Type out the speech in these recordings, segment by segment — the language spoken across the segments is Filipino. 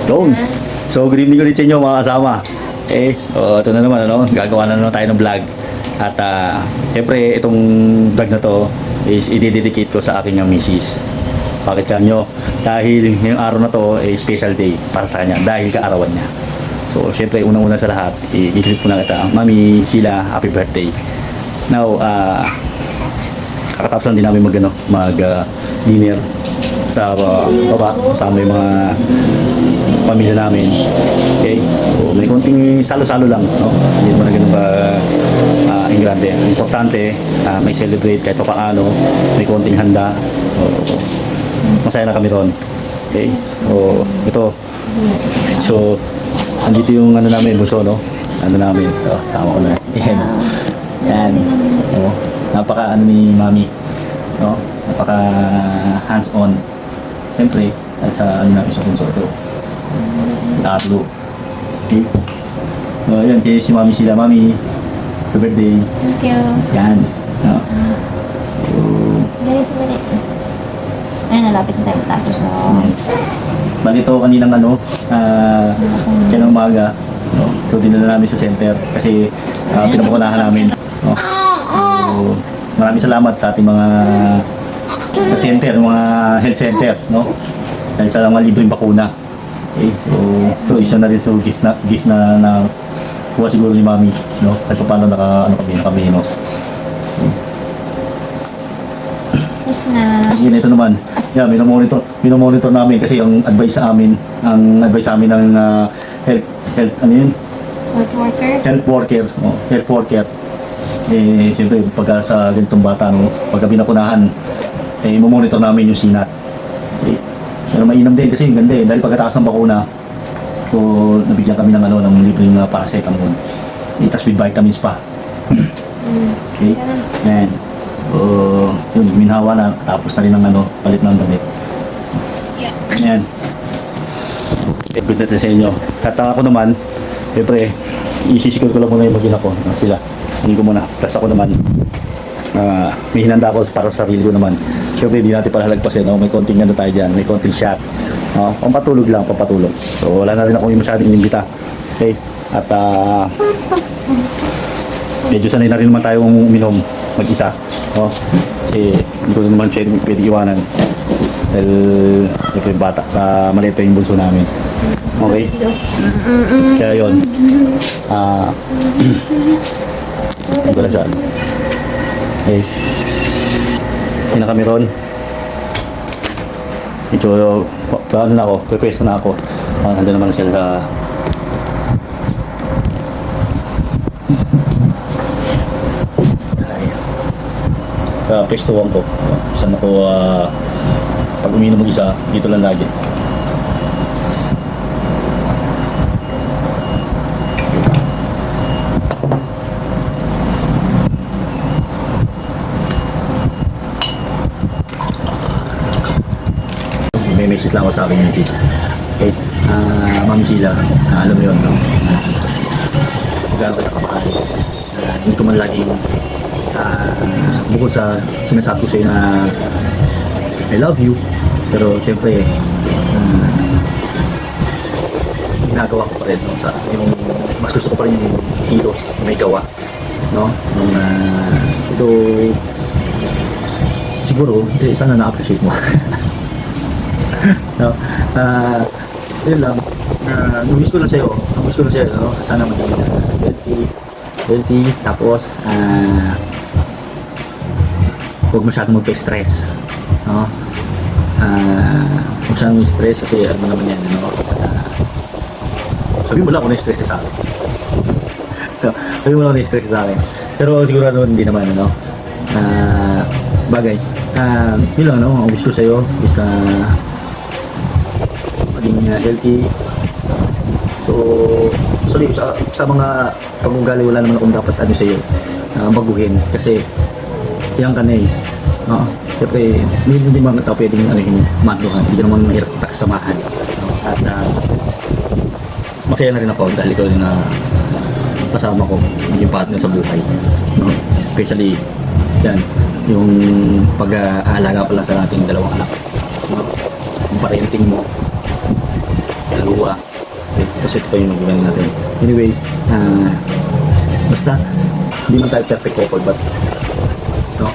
Yun. So, good evening ulit sa inyo mga kasama. Ito na naman, ano, gagawa na naman tayo ng vlog. At, syempre, itong vlog na to is i-dedicate ko sa aking misis. Bakit kanyo? Dahil ngayong araw na to ay special day para sa kanya dahil kaarawan niya. So, syempre, unang-una sa lahat, i-greet po na kita. Mami Sheila, happy birthday. Now, kakatapos lang din namin mag-dinner sa baba, kasama yung mga pamilya namin. Okay? So, may konting salo-salo lang, no? Hindi naman na ganun ba ingrande. Importante, may celebrate kahit pa paano, may konting handa. So, masaya na kami ron. Okay? So, ito. So, andito yung ano namin, buso, no? Ano namin. Ito, tama ko na. Yan. Yan. So, napaka ano ni Mami. No? Napaka hands-on. Siyempre, at sa ano namin sa bunso ito. Tatlo. Okay? So, ayan, kaya si Mami Sheila. Mami, happy birthday. Thank you. Yan. No? So, Sandali. Ayun, nalapit na tayo tapos. So, bali ito kaninang ano, kanang umaga, no? Ito dinala namin sa center kasi pinapukunahan namin. No? So, maraming salamat sa ating mga sa center, mga health center, no? Dahil sa mga libreng bakuna. Okay? So, ito isa na rin sa gift na kuha siguro ni Mami, no? At paano naka-menos. Okay. tapos na. Yun, ito naman. Yeah, minomonitor namin kasi ang advice sa amin ng health ano yun? Health worker. Health worker. Siyempre, pagka sa ganitong bata, no, pagka pinakunahan, monitor namin yung sinat. Okay. Pero mainam din kasi yung ganda dahil pagkataas ng bakuna, so, nabigyan kami ng libreng paracetamol. Tapos with vitamins pa. Okay? Yan. Yun, minhawa na, tapos na rin ng palit ng damit. Yan. Good natin sa inyo. At ako naman, siyempre, isisikot ko lang muna yung magina ko. Sila. Hindi ko muna. Tapos ako naman, may hinanda ako para sa sarili ko naman. Siyempre, hindi natin palalagpasin. May konting tayo dyan. May konting shot. Pampatulog lang, pampatulog. So, wala na rin ako yung masyadong inimbita. Okay? At, medyo sanay na rin naman tayong uminom mag-isa. Kasi hindi ko naman pwede iwanan. Dahil ito yung bata. Maliit pa yung bunso namin. Okay? Kaya yun. Hindi ko lang saan. Okay. Hindi na kami ron. Ito, ano na ako, prepared na ako. Nandun naman sila sa pestuhan ko. Saan ako pag uminom mag-isa, dito lang lagi. May message lang ako sa akin yung sis. Okay, Ma'am Sheila, alam mo yun, no? Magkano ka nakamahal. Hindi ko man laging bukod sa sinasabi ko sa'yo na I love you, pero syempre ginagawa ko pa rin, no? Yung mas gusto ko pa rin yung kilos na may gawa, no? Ito siguro sana na-appreciate mo. No? Yun lang, namiss ko lang sa'yo, no? Sana maging healthy, tapos huwag masyadong magpa-stress, no? Huwag masyadong stress kasi ano naman yan, no? Sabi mo lang kung na-stress ka sa akin. Sabi mo lang na-stress ka sa akin, pero sigurado hindi naman, no? Bagay, yun lang, no? Ang wish ko sa'yo is maging healthy. So, sorry, sa mga pag-ugali, wala naman akong dapat sa'yo baguhin kasi yan ka na siyempre hindi mga tao pwedeng maduhan, hindi ka naman mahirap pagsamahan, at masaya na rin ako dahil ikaw rin na kasama ko, yung partner sa buhay, no? Especially yan, yung pag-aalaga pala sa ating dalawang anak, no? Yung parenting mo, dalawa, Tapos ito pa yung magiging natin. Anyway, basta, hindi man tayo perfect couple, but, no?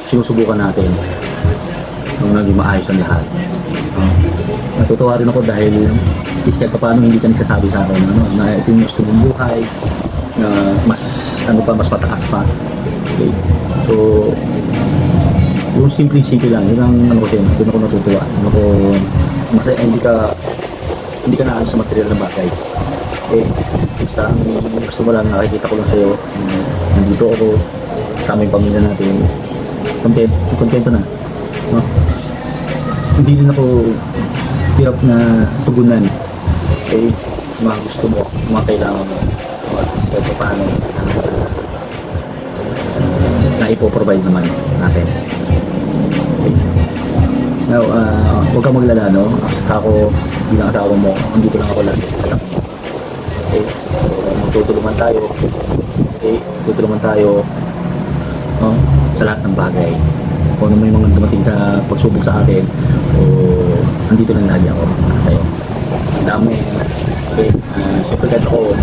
Sinusubukan natin nung naging maayos ang lahat. Natutuwa rin ako dahil kahit pa paano hindi ka nagsasabi sa akin na ito yung gusto mong buhay, na mas mas mataas pa. Okay. So, yung simple lang, yun ang doon ako natutuwa. Masaya, hindi ka na sa material na bagay. Okay. Basta ang gusto mo lang, nakikita ko lang sa'yo, nandito ako, kasama yung pamilya natin, kontento na. No? Hindi din ako hirap na tugunan. Okay, mga gusto mo, mga kailangan mo, at least paano na ipoprovide naman natin. Okay. Now, huwag kang maglala, no? Ako, bilang asawa mo, hindi ko lang ako lagi. Okay, so, magtutulungan tayo. Okay, tutulungan tayo, no? Sa lahat ng bagay. Kung ano may mga dumating sa pagsubok sa atin, o nandito lang lagi ako sa'yo. Ang dami. Okay, siyempre kahit ako,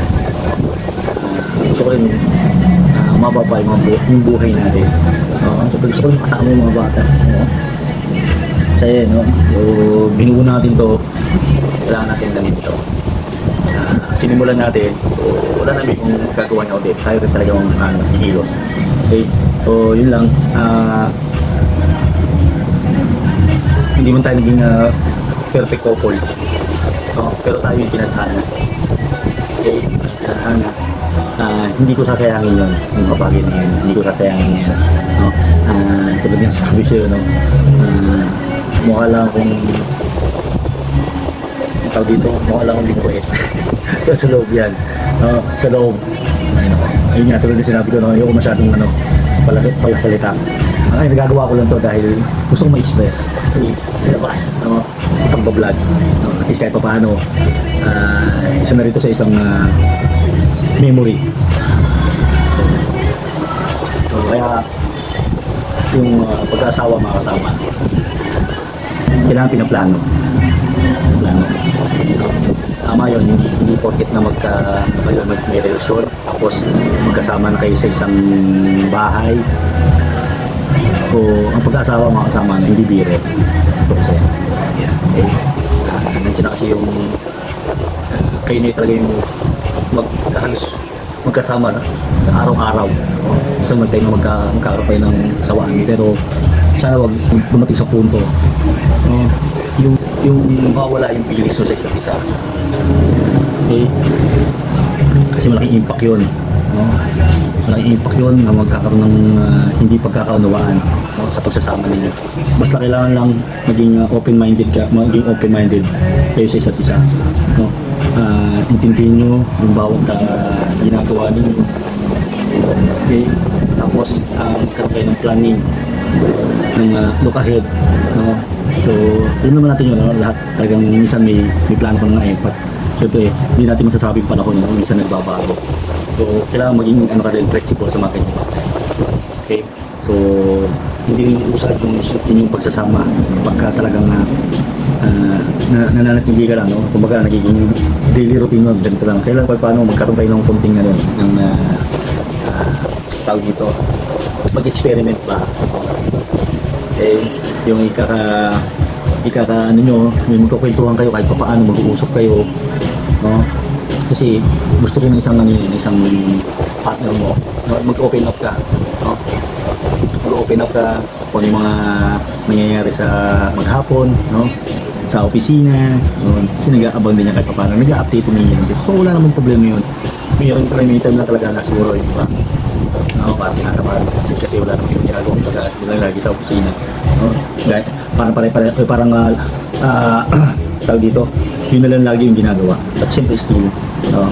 gusto ko rin mababa yung buhay natin. Siyempre gusto ko rin kasama yung mga bata. Kasi, no? So, binuo natin to, kailangan natin lang ito. Sinimulan natin, so, wala namin kung gagawa niya ulit. Tayo rin talaga yung hihilos. Okay, so yun lang. Hindi man tayo naging perfect couple. Pero tayo yung tinadhana. Okay, tinadhana. Hindi ko sasayangin yun, yung kapagin na yun. Hindi ko sasayangin yun. Tulad nga sabi siya, no? Mukha lang akong tawag dito, mukha lang akong linukuit. Pero sa loob yan. Sa loob. Ayun nga, tulad na sinabi ko, no? Ayoko masyadong palasalita. Ay, nagagawa ko lang to dahil gusto ko ma-express. Ilabas, no? Sa pagbablog. At least kahit pa paano, isa na rito sa isang memory. So, kaya, yung pag-aasawa, mga kasama, kailangan pinaplano. Tama yun, hindi porket na may relasyon, tapos magkasama na kayo sa isang bahay, o ang pag-aasawa mga kasama na hindi biro. Ito kasi okay. Nandiyan na kasi yung kayo na talaga yung magkasama na sa araw-araw. Gusto naman tayo na magkakaroon kayo ng sawaan, pero sana wag dumating sa punto yung mawala yung feelings mo sa isa't isa. Okay? Kasi malaking impact yun. Malaking impact yun na magkakaroon ng hindi pagkakaunawaan sa pagsasama ninyo. Basta kailangan lang maging open-minded kayo sa isa't isa. Intindihin nyo yung bawat ginagawa ninyo. Okay? Tapos magkaroon kayo ng planning ng look ahead. So, yun naman natin yun, lahat talagang minsan may plano pa nga but syempre, hindi natin masasabi yung panahon na minsan nagbabago. So, kailangan maging ka rin flexible sa mga kanya. Okay? So, hindi rin usad yung pagsasama pagka talagang nananatili ka lang, no? Kumbaga, nagiging daily routine mo, ganito lang. Kailangan paano magkaroon kayo ng konting ng tawag dito, mag-experiment ba? Okay? Yung ano nyo, may magkukwentuhan kayo kahit paano, mag-uusap kayo, no? Kasi gusto ko ng isang partner mo, no? Mag-open up ka, no? Mag-open up ka kung yung mga nangyayari sa maghapon, no? Sa opisina, no? Kasi nag-aabang din niya kahit paano, nag-update mo yun. So wala namang problema yun. Mayroon time na talaga na siguro yung iba. No, parang tinatamaan kasi wala namang ginagawang pagka lang lagi sa opisina, no? Parang tawag dito, yun na lang lagi yung ginagawa. But siyempre still, no,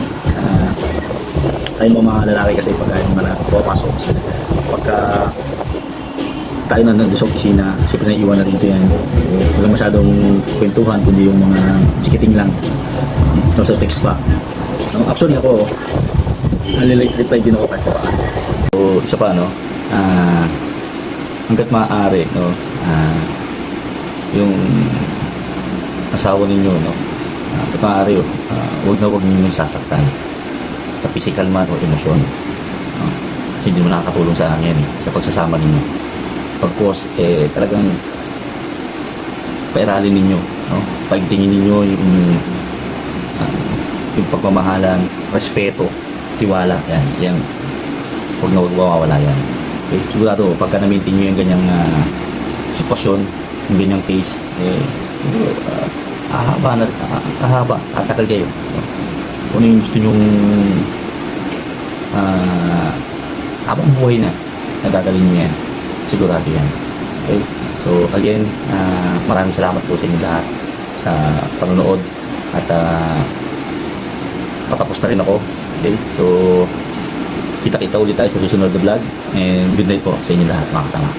tayo mga lalaki kasi pagka yung mga pumapasok, pagka tayo na nandun sa opisina, siyempre naiiwan na rin ito yan. Wala masyadong kwentuhan kundi yung mga chikiting lang, no, sa text pa, no? Actually ako, nalilate reply din ako kahit pa. So, isa pa, no? Hanggat maaari, no? Yung asawa ninyo, no? At maaari, huwag na huwag ninyo sasaktan sa physical man o emosyon. No? Kasi hindi mo nakakatulong sa akin sa pagsasama ninyo. Pagkos, talagang pairalin ninyo, no? Paigtingin ninyo yung pagmamahalan, respeto, tiwala, yan. Huwag na huwag mawawala yan. Okay? Sigurado, pagka na-maintain nyo yung ganyang sitwasyon, yung ganyang case, ahaba, atakal kayo. Kung ano yung gusto nyong habang buhay na, nagagalin nyo yan. Sigurado yan. Okay? So, again, maraming salamat po sa inyo lahat sa panonood at patapos na rin ako. Okay? So, kita-kita ulit tayo sa susunod na vlog and good night po sa inyo lahat mga kasama.